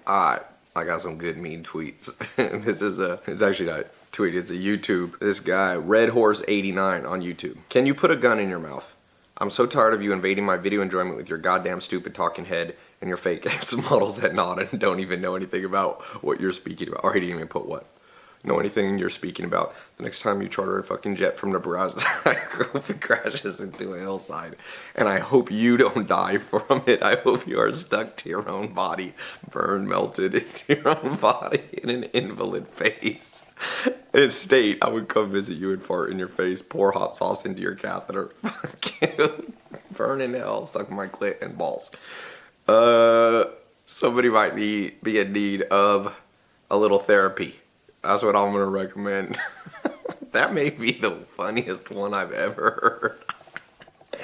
Alright, I got some good mean tweets. It's actually not a tweet, it's a YouTube. This guy, Red Horse 89 on YouTube. Can you put a gun in your mouth? I'm so tired of you invading my video enjoyment with your goddamn stupid talking head and your fake ass models that nod and don't even know anything about what you're speaking about. Or he didn't even put what. Know anything you're speaking about. The next time you charter a fucking jet from Nebraska, I hope it crashes into a hillside. And I hope you don't die from it. I hope you are stuck to your own body, burned, melted into your own body in an invalid phase. In state, I would come visit you and fart in your face, pour hot sauce into your catheter. Burn in hell, suck my clit and balls. Somebody might be in need of a little therapy. That's what I'm gonna recommend. That may be the funniest one I've ever heard.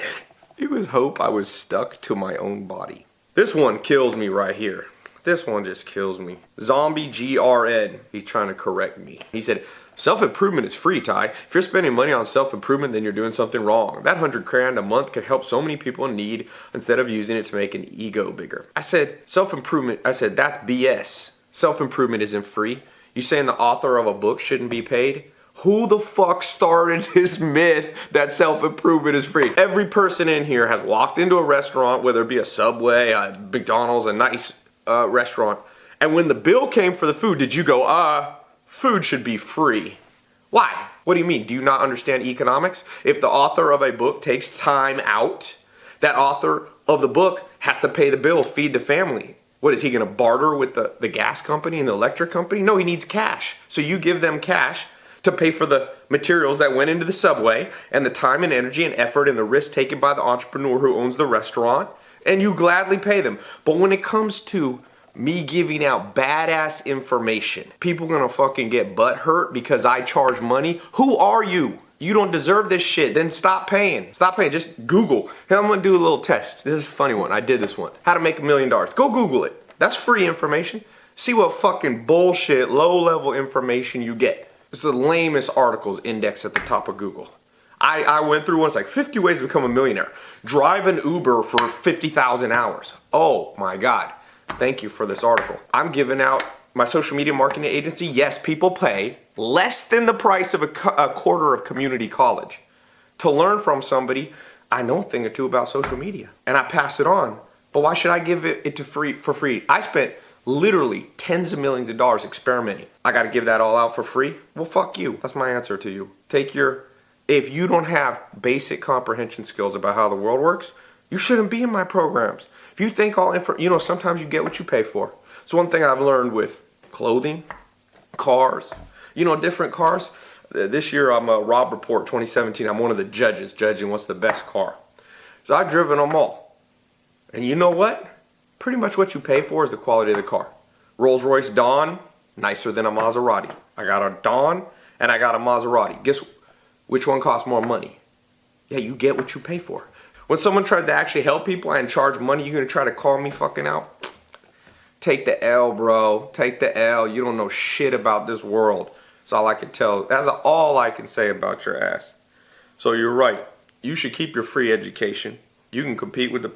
It was hope I was stuck to my own body. This one kills me right here. This one just kills me. Zombie GRN, he's trying to correct me. He said, self-improvement is free, Ty. If you're spending money on self-improvement, then you're doing something wrong. That $100,000 a month could help so many people in need instead of using it to make an ego bigger. I said, self-improvement, I said, that's BS. Self-improvement isn't free. You saying the author of a book shouldn't be paid? Who the fuck started this myth that self-improvement is free? Every person in here has walked into a restaurant, whether it be a Subway, a McDonald's, a nice restaurant, and when the bill came for the food, did you go, food should be free? Why? What do you mean? Do you not understand economics? If the author of a book takes time out, that author of the book has to pay the bill, feed the family. What, is he gonna barter with the gas company and the electric company? No, he needs cash. So you give them cash to pay for the materials that went into the Subway and the time and energy and effort and the risk taken by the entrepreneur who owns the restaurant, and you gladly pay them. But when it comes to me giving out badass information, people gonna fucking get butt hurt because I charge money. Who are you? You don't deserve this shit, then stop paying. Stop paying, just Google. Hey, I'm gonna do a little test. This is a funny one, I did this once. How to make $1 million. Go Google it. That's free information. See what fucking bullshit, low-level information you get. This is the lamest articles indexed at the top of Google. I went through one, it's like 50 ways to become a millionaire. Drive an Uber for 50,000 hours. Oh my God, thank you for this article. I'm giving out my social media marketing agency. Yes, people pay less than the price of a quarter of community college to learn from somebody. I know a thing or two about social media and I pass it on. But why should I give it for free? I spent literally tens of millions of dollars experimenting. I gotta give that all out for free? Well, fuck you. That's my answer to you. If you don't have basic comprehension skills about how the world works, you shouldn't be in my programs. If you think sometimes you get what you pay for. It's one thing I've learned with clothing, cars, different cars. This year I'm a Rob Report 2017. I'm one of the judges judging what's the best car. So I've driven them all. And you know what? Pretty much what you pay for is the quality of the car. Rolls-Royce Dawn, nicer than a Maserati. I got a Dawn and I got a Maserati. Guess which one costs more money? Yeah, you get what you pay for. When someone tried to actually help people and charge money, you're gonna try to call me fucking out? Take the L, bro. Take the L. You don't know shit about this world. That's all I can tell. That's all I can say about your ass. So you're right. You should keep your free education. You can compete with the